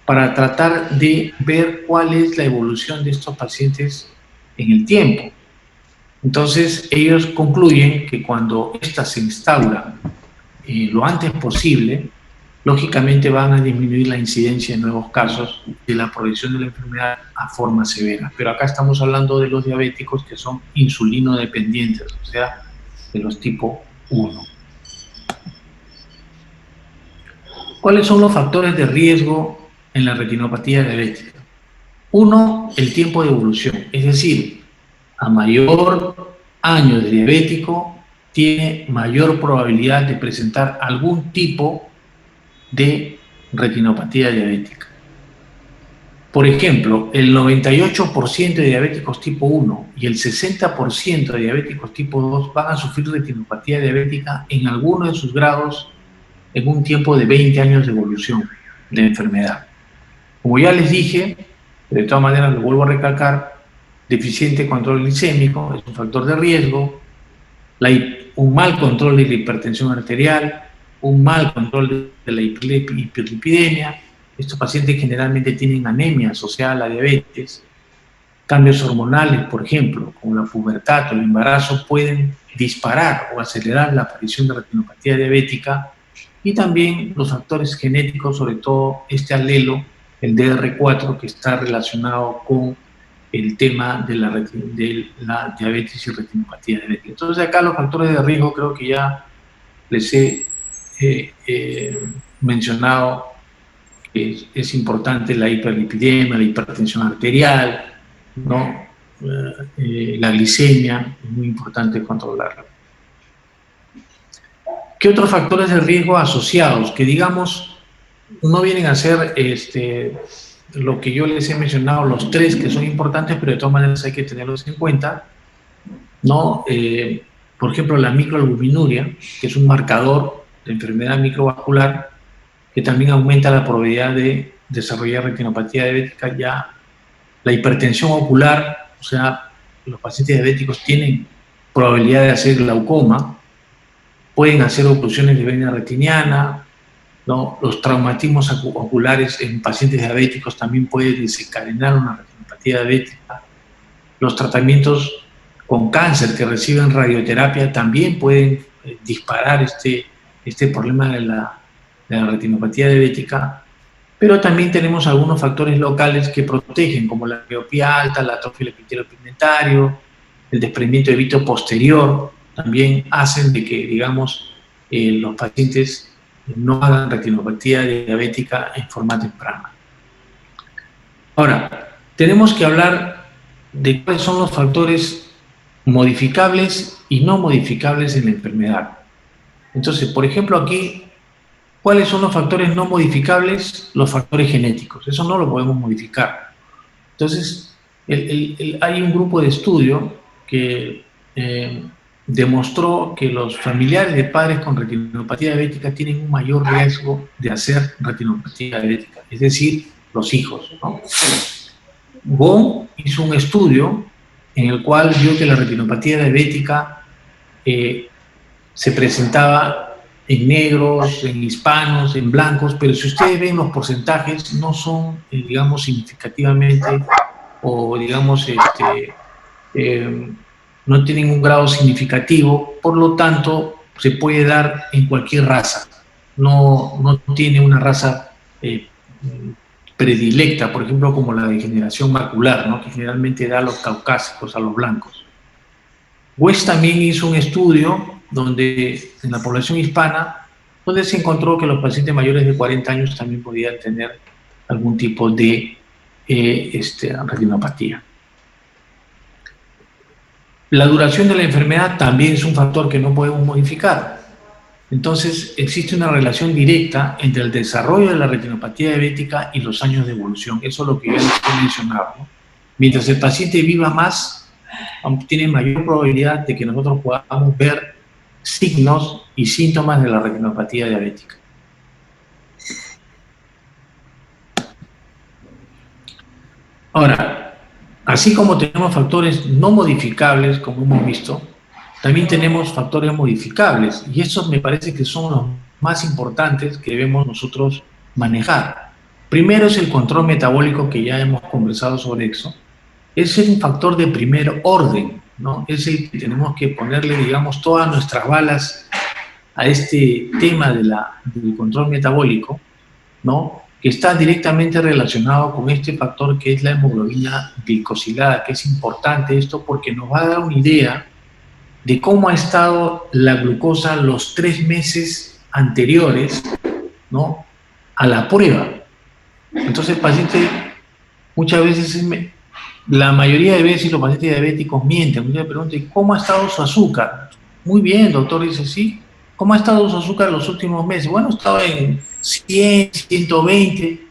para tratar de ver cuál es la evolución de estos pacientes en el tiempo. Entonces, ellos concluyen que cuando ésta se instaura lo antes posible, lógicamente van a disminuir la incidencia de nuevos casos de la progresión de la enfermedad a forma severa. Pero acá estamos hablando de los diabéticos que son insulinodependientes, o sea, de los tipo 1. ¿Cuáles son los factores de riesgo en la retinopatía diabética? Uno, el tiempo de evolución, es decir, a mayor año de diabético, tiene mayor probabilidad de presentar algún tipo de retinopatía diabética. Por ejemplo, el 98% de diabéticos tipo 1 y el 60% de diabéticos tipo 2 van a sufrir retinopatía diabética en alguno de sus grados en un tiempo de 20 años de evolución de enfermedad. Como ya les dije, de todas maneras lo vuelvo a recalcar, deficiente control glicémico es un factor de riesgo, un mal control de la hipertensión arterial, un mal control de la hiperlipidemia. Estos pacientes generalmente tienen anemia asociada a la diabetes. Cambios hormonales, por ejemplo, como la pubertad o el embarazo, pueden disparar o acelerar la aparición de retinopatía diabética, y también los factores genéticos, sobre todo este alelo, el DR4, que está relacionado con el tema de la diabetes y retinopatía diabética. Entonces, acá los factores de riesgo creo que ya les he mencionado que es importante la hiperlipidemia, la hipertensión arterial, ¿no? La glicemia, es muy importante controlarla. ¿Qué otros factores de riesgo asociados que, digamos, no vienen a ser lo que yo les he mencionado, los tres que son importantes, pero de todas maneras hay que tenerlos en cuenta, ¿no? Por ejemplo, la microalbuminuria, que es un marcador de enfermedad microvascular, que también aumenta la probabilidad de desarrollar retinopatía diabética. Ya la hipertensión ocular, o sea, los pacientes diabéticos tienen probabilidad de hacer glaucoma, pueden hacer oclusiones de vena retiniana, ¿no? Los traumatismos oculares en pacientes diabéticos también pueden desencadenar una retinopatía diabética. Los tratamientos con cáncer que reciben radioterapia también pueden disparar este problema de la retinopatía diabética. Pero también tenemos algunos factores locales que protegen, como la miopía alta, la atrofia del epitelio pigmentario, el desprendimiento de víteo posterior, también hacen de que, digamos, los pacientes no hagan retinopatía diabética en forma temprana. Ahora, tenemos que hablar de cuáles son los factores modificables y no modificables en la enfermedad. Entonces, por ejemplo, aquí, ¿cuáles son los factores no modificables? Los factores genéticos. Eso no lo podemos modificar. Entonces, hay un grupo de estudio que demostró que los familiares de padres con retinopatía diabética tienen un mayor riesgo de hacer retinopatía diabética, es decir, los hijos, ¿no? Gon hizo un estudio en el cual vio que la retinopatía diabética se presentaba en negros, en hispanos, en blancos, pero si ustedes ven los porcentajes no son, digamos, significativamente o, digamos, no tienen un grado significativo, por lo tanto, se puede dar en cualquier raza. No tiene una raza predilecta, por ejemplo, como la degeneración macular, ¿no? Que generalmente da a los caucásicos, a los blancos. West también hizo un estudio donde, en la población hispana, donde se encontró que los pacientes mayores de 40 años también podían tener algún tipo de retinopatía. La duración de la enfermedad también es un factor que no podemos modificar. Entonces, existe una relación directa entre el desarrollo de la retinopatía diabética y los años de evolución. Eso es lo que ya les he mencionado, ¿no? Mientras el paciente viva más, tiene mayor probabilidad de que nosotros podamos ver signos y síntomas de la retinopatía diabética. Ahora, Así como tenemos factores no modificables, como hemos visto, también tenemos factores modificables, y estos me parece que son los más importantes que debemos nosotros manejar. Primero es el control metabólico, que ya hemos conversado sobre eso. Es un factor de primer orden, ¿no? Es el que tenemos que ponerle, digamos, todas nuestras balas a este tema del control metabólico, ¿no? Que está directamente relacionado con este factor que es la hemoglobina glicosilada, que es importante esto porque nos va a dar una idea de cómo ha estado la glucosa los 3 meses anteriores, ¿no?, a la prueba. Entonces el paciente, muchas veces, la mayoría de veces los pacientes diabéticos mienten. Muchas veces preguntan, ¿cómo ha estado su azúcar? Muy bien, doctor, dice, sí. ¿Cómo ha estado su azúcar los últimos meses? Bueno, estaba en 100, 120.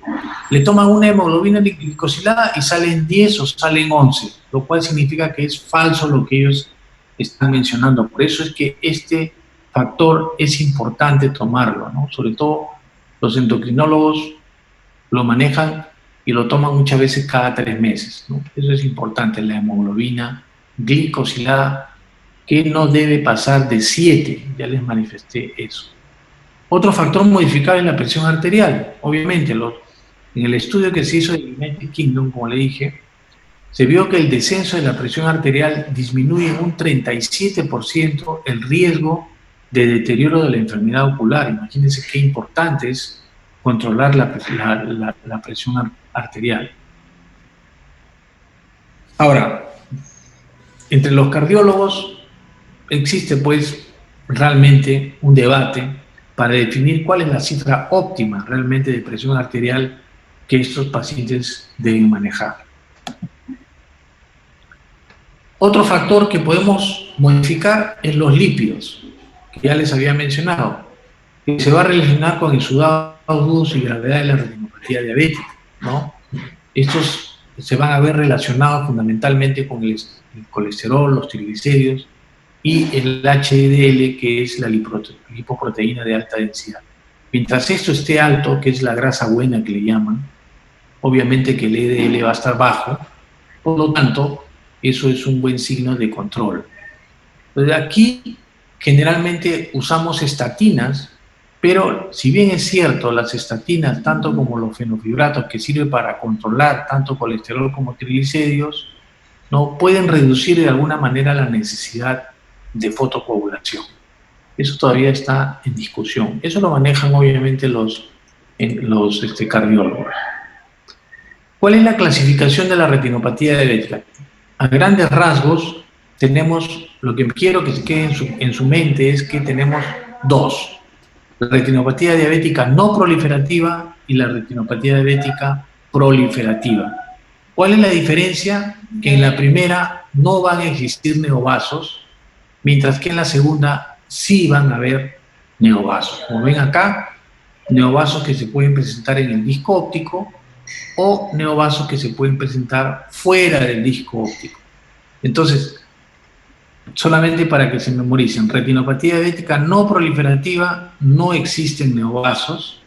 Le toman una hemoglobina glicosilada y salen 10 o salen 11, lo cual significa que es falso lo que ellos están mencionando. Por eso es que este factor es importante tomarlo, ¿no? Sobre todo los endocrinólogos lo manejan y lo toman muchas veces cada 3 meses, ¿no? Eso es importante, la hemoglobina glicosilada, que no debe pasar de 7, ya les manifesté eso. Otro factor modificable es la presión arterial. Obviamente, en el estudio que se hizo en United Kingdom, como le dije, se vio que el descenso de la presión arterial disminuye en un 37% el riesgo de deterioro de la enfermedad ocular. Imagínense qué importante es controlar la presión arterial. Ahora, entre los cardiólogos existe pues realmente un debate para definir cuál es la cifra óptima realmente de presión arterial que estos pacientes deben manejar. Otro factor que podemos modificar es los lípidos, que ya les había mencionado, que se va a relacionar con el sudado agudo y gravedad de la retinopatía diabética, ¿no? Estos se van a ver relacionados fundamentalmente con el colesterol, los triglicéridos y el HDL, que es la lipoproteína de alta densidad. Mientras esto esté alto, que es la grasa buena que le llaman, obviamente que el LDL va a estar bajo, por lo tanto, eso es un buen signo de control. Entonces, aquí generalmente usamos estatinas, pero si bien es cierto, las estatinas, tanto como los fenofibratos, que sirven para controlar tanto colesterol como triglicéridos, no pueden reducir de alguna manera la necesidad de fotocoagulación. Eso todavía está en discusión. Eso lo manejan obviamente los cardiólogos. ¿Cuál es la clasificación de la retinopatía diabética? A grandes rasgos, tenemos, lo que quiero que se quede en su mente es que tenemos dos: la retinopatía diabética no proliferativa y la retinopatía diabética proliferativa. ¿Cuál es la diferencia? Que en la primera no van a existir neovasos, mientras que en la segunda sí van a haber neovasos. Como ven acá, neovasos que se pueden presentar en el disco óptico o neovasos que se pueden presentar fuera del disco óptico. Entonces, solamente para que se memoricen, retinopatía diabética no proliferativa no existen neovasos,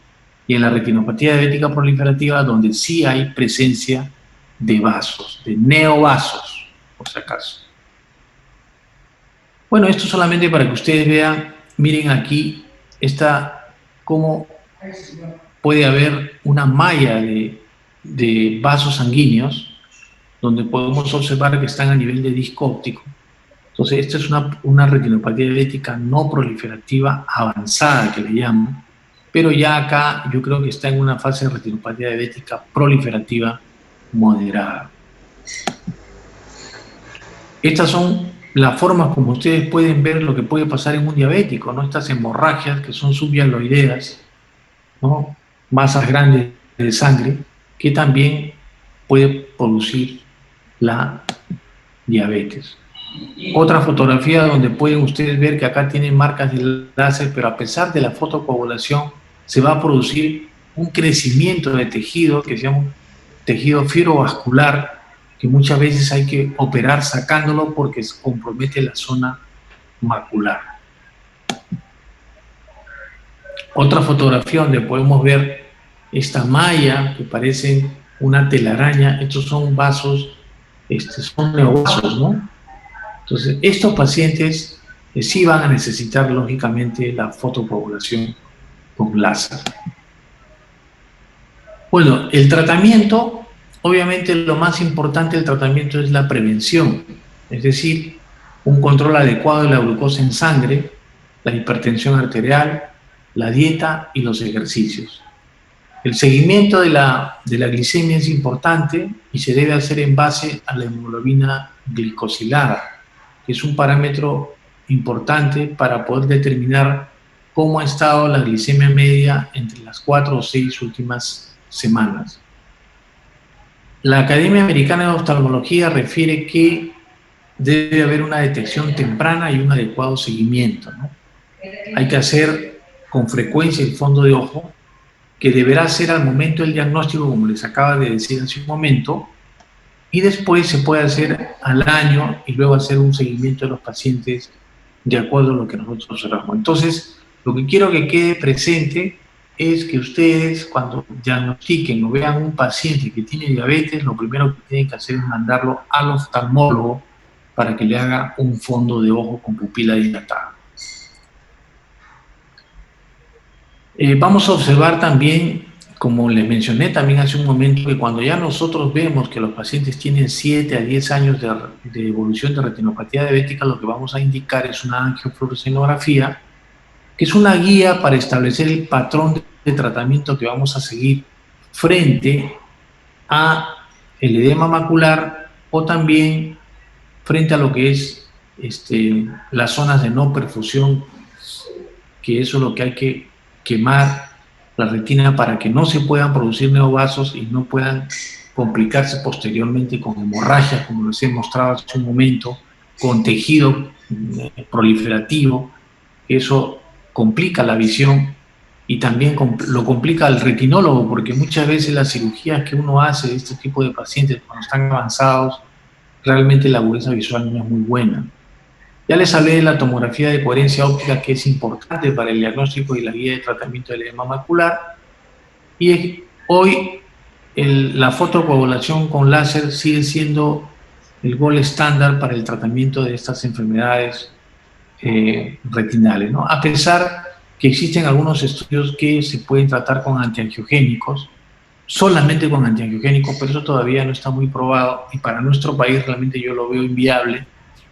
y en la retinopatía diabética proliferativa donde sí hay presencia de vasos, de neovasos, por si acaso. Bueno, esto solamente para que ustedes vean, miren aquí, cómo puede haber una malla de vasos sanguíneos, donde podemos observar que están a nivel de disco óptico. Entonces, esta es una retinopatía diabética no proliferativa avanzada, que le llaman, pero ya acá yo creo que está en una fase de retinopatía diabética proliferativa moderada. Estas son las formas como ustedes pueden ver lo que puede pasar en un diabético, ¿no? Estas hemorragias que son subyaloideas, ¿no? Masas grandes de sangre, que también puede producir la diabetes. Otra fotografía donde pueden ustedes ver que acá tienen marcas de láser, pero a pesar de la fotocoagulación se va a producir un crecimiento de tejido que se llama un tejido fibrovascular, que muchas veces hay que operar sacándolo porque se compromete la zona macular. Otra fotografía donde podemos ver esta malla que parece una telaraña. Estos son vasos son neovasos, ¿no? Entonces, estos pacientes sí van a necesitar, lógicamente, la fotocoagulación con láser. Bueno, el tratamiento, obviamente lo más importante del tratamiento es la prevención, es decir, un control adecuado de la glucosa en sangre, la hipertensión arterial, la dieta y los ejercicios. El seguimiento de la glicemia es importante y se debe hacer en base a la hemoglobina glicosilada, que es un parámetro importante para poder determinar cómo ha estado la glicemia media entre las 4 o 6 últimas semanas. La Academia Americana de Oftalmología refiere que debe haber una detección temprana y un adecuado seguimiento, ¿no? Hay que hacer con frecuencia el fondo de ojo, que deberá ser al momento del diagnóstico, como les acaba de decir hace un momento, y después se puede hacer al año y luego hacer un seguimiento de los pacientes de acuerdo a lo que nosotros observamos. Entonces, lo que quiero que quede presente es que ustedes, cuando diagnostiquen o vean un paciente que tiene diabetes, lo primero que tienen que hacer es mandarlo al oftalmólogo para que le haga un fondo de ojo con pupila dilatada. Vamos a observar también, como les mencioné también hace un momento, que cuando ya nosotros vemos que los pacientes tienen 7 a 10 años de evolución de retinopatía diabética, lo que vamos a indicar es una angiofluorescenografía, que es una guía para establecer el patrón de tratamiento que vamos a seguir frente a el edema macular o también frente a lo que es las zonas de no perfusión, que eso es lo que hay que quemar la retina para que no se puedan producir neovasos y no puedan complicarse posteriormente con hemorragias, como les he mostrado hace un momento, con tejido proliferativo. Eso complica la visión y también lo complica al retinólogo, porque muchas veces las cirugías que uno hace de este tipo de pacientes cuando están avanzados, realmente la agudeza visual no es muy buena. Ya les hablé de la tomografía de coherencia óptica, que es importante para el diagnóstico y la guía de tratamiento del edema macular. Y hoy la fotocoagulación con láser sigue siendo el gold estándar para el tratamiento de estas enfermedades retinales, ¿no? A pesar que existen algunos estudios que se pueden tratar con antiangiogénicos, solamente con antiangiogénicos, pero eso todavía no está muy probado y para nuestro país realmente yo lo veo inviable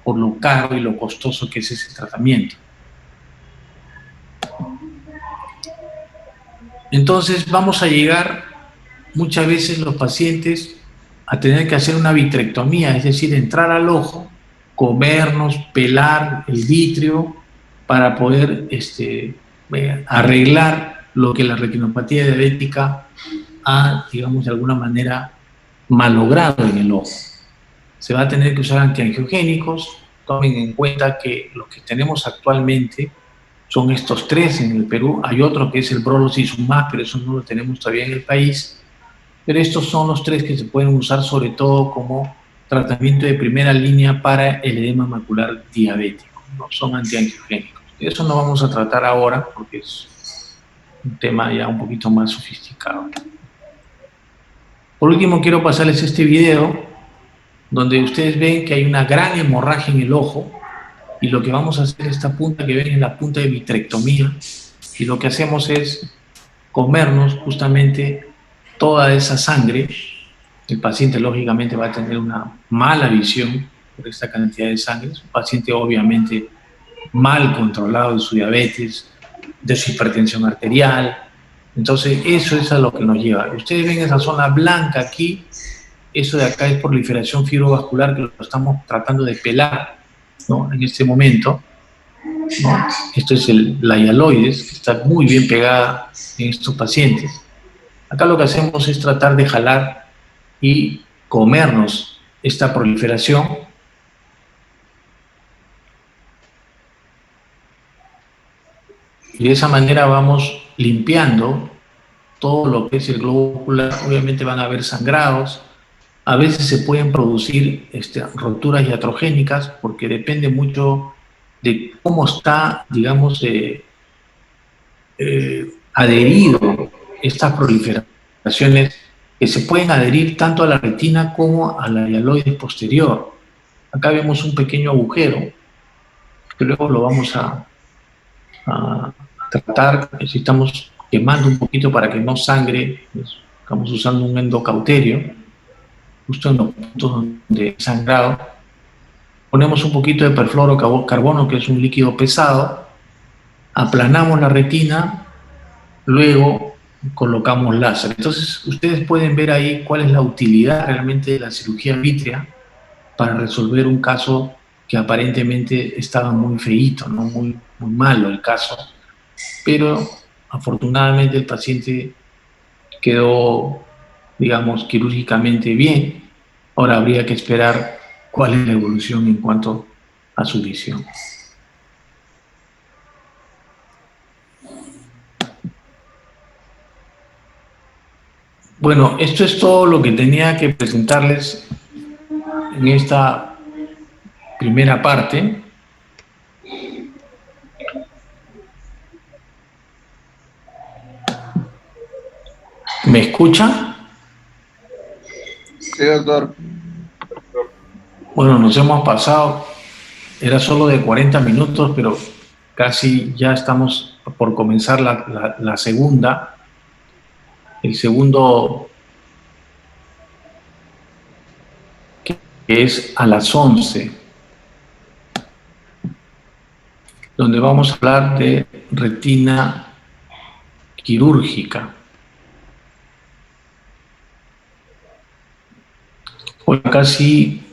por lo caro y lo costoso que es ese tratamiento. Entonces vamos a llegar muchas veces los pacientes a tener que hacer una vitrectomía, es decir, entrar al ojo, comernos, pelar el vitrio para poder arreglar lo que la retinopatía diabética ha, digamos, de alguna manera malogrado en el ojo. Se va a tener que usar antiangiogénicos. Tomen en cuenta que los que tenemos actualmente son estos 3 en el Perú. Hay otro que es el brolucizumab, pero eso no lo tenemos todavía en el país. Pero estos son los 3 que se pueden usar sobre todo como tratamiento de primera línea para el edema macular diabético, ¿no? Son antiangiogénicos. Eso no vamos a tratar ahora porque es un tema ya un poquito más sofisticado. Por último, quiero pasarles este video donde ustedes ven que hay una gran hemorragia en el ojo y lo que vamos a hacer, esta punta que ven es la punta de vitrectomía y lo que hacemos es comernos justamente toda esa sangre. El paciente lógicamente va a tener una mala visión por esta cantidad de sangre. Es un paciente obviamente mal controlado de su diabetes, de su hipertensión arterial. Entonces eso es a lo que nos lleva. Ustedes ven esa zona blanca aquí. Eso de acá es proliferación fibrovascular que lo estamos tratando de pelar, ¿no? En este momento, ¿no? Esto es la hialoides, que está muy bien pegada en estos pacientes. Acá lo que hacemos es tratar de jalar y comernos esta proliferación. Y de esa manera vamos limpiando todo lo que es el globo ocular. Obviamente van a haber sangrados. A veces se pueden producir roturas iatrogénicas porque depende mucho de cómo está, digamos, adherido estas proliferaciones que se pueden adherir tanto a la retina como a la hialoide posterior. Acá vemos un pequeño agujero que luego lo vamos a tratar. Si estamos quemando un poquito para que no sangre, pues, estamos usando un endocauterio, justo en los puntos donde he sangrado. Ponemos un poquito de perfluorocarbono, que es un líquido pesado, aplanamos la retina, luego colocamos láser. Entonces, ustedes pueden ver ahí cuál es la utilidad realmente de la cirugía vítrea para resolver un caso que aparentemente estaba muy feíto, ¿no? Muy malo el caso, pero afortunadamente el paciente quedó, digamos, quirúrgicamente bien. Ahora habría que esperar cuál es la evolución en cuanto a su visión. Bueno, esto es todo lo que tenía que presentarles en esta primera parte. ¿Me escuchan? Sí, doctor. Bueno, nos hemos pasado, era solo de 40 minutos, pero casi ya estamos por comenzar la segunda, el segundo, que es a las 11, donde vamos a hablar de retina quirúrgica. Hoy casi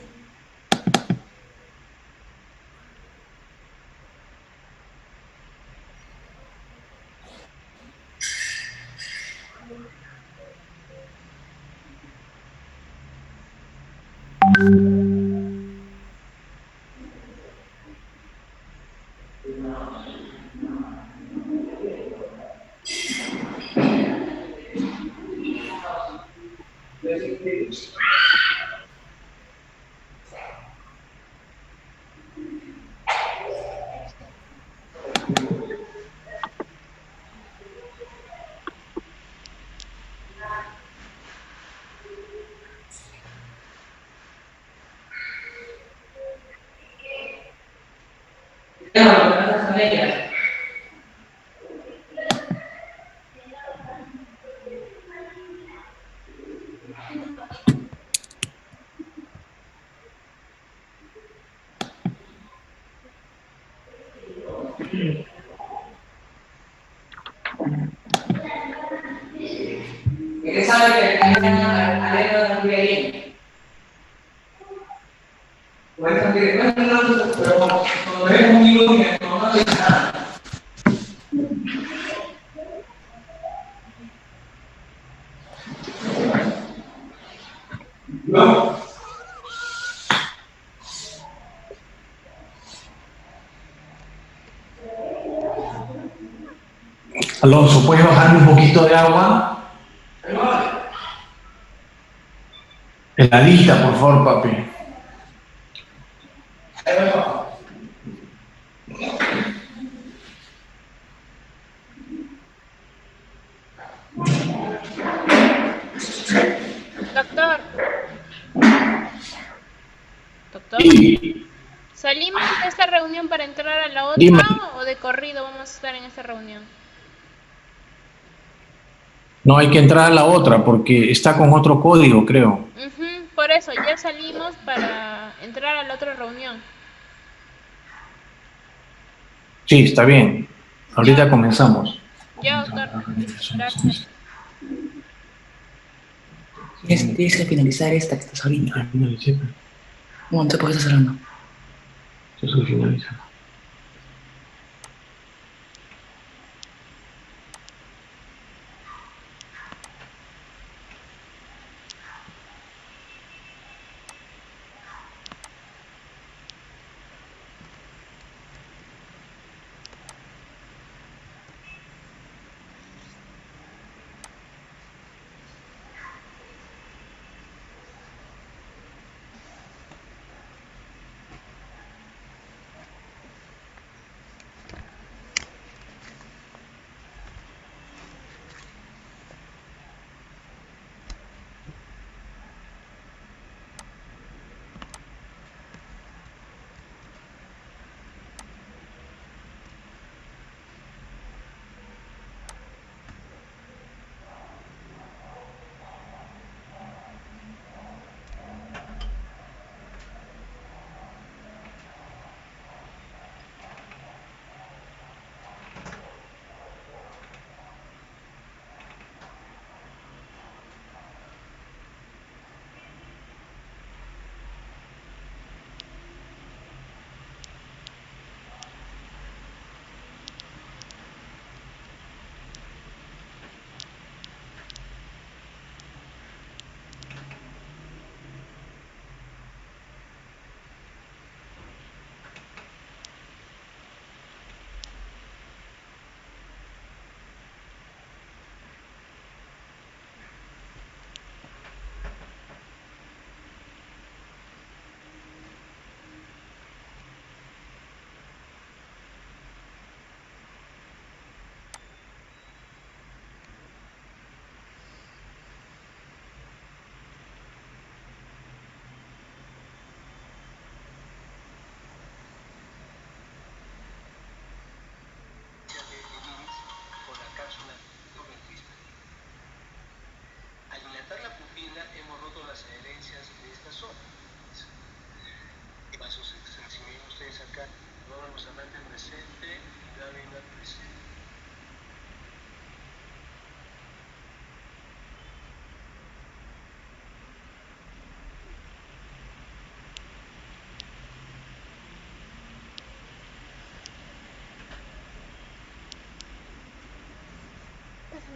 Alonso, ¿puedes bajarme un poquito de agua? Heladita, por favor, papi. Doctor, doctor, Y ¿salimos de esta reunión para entrar a la otra dime, o de corrido vamos a estar en esta reunión? no hay que entrar a la otra porque está con otro código, creo. Ujú, por eso, ya salimos para entrar a la otra reunión. Sí, está bien. Ya, Ahorita comenzamos. ya, doctor. Gracias. Tienes que finalizar esta que estás ahorita. Ya finalicé, pero Un momento, ¿por qué estás hablando? ya estoy finalizando.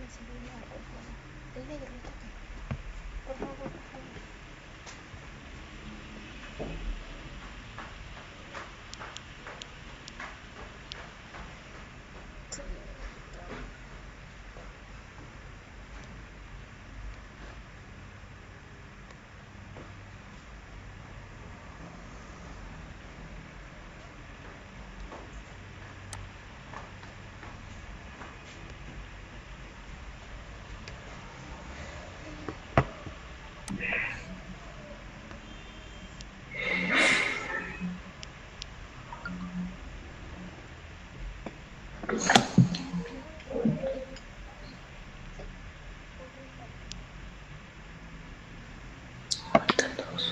el celular, por favor. El negro, lo toca. Por favor, por favor. Señorita. Ahorita todos.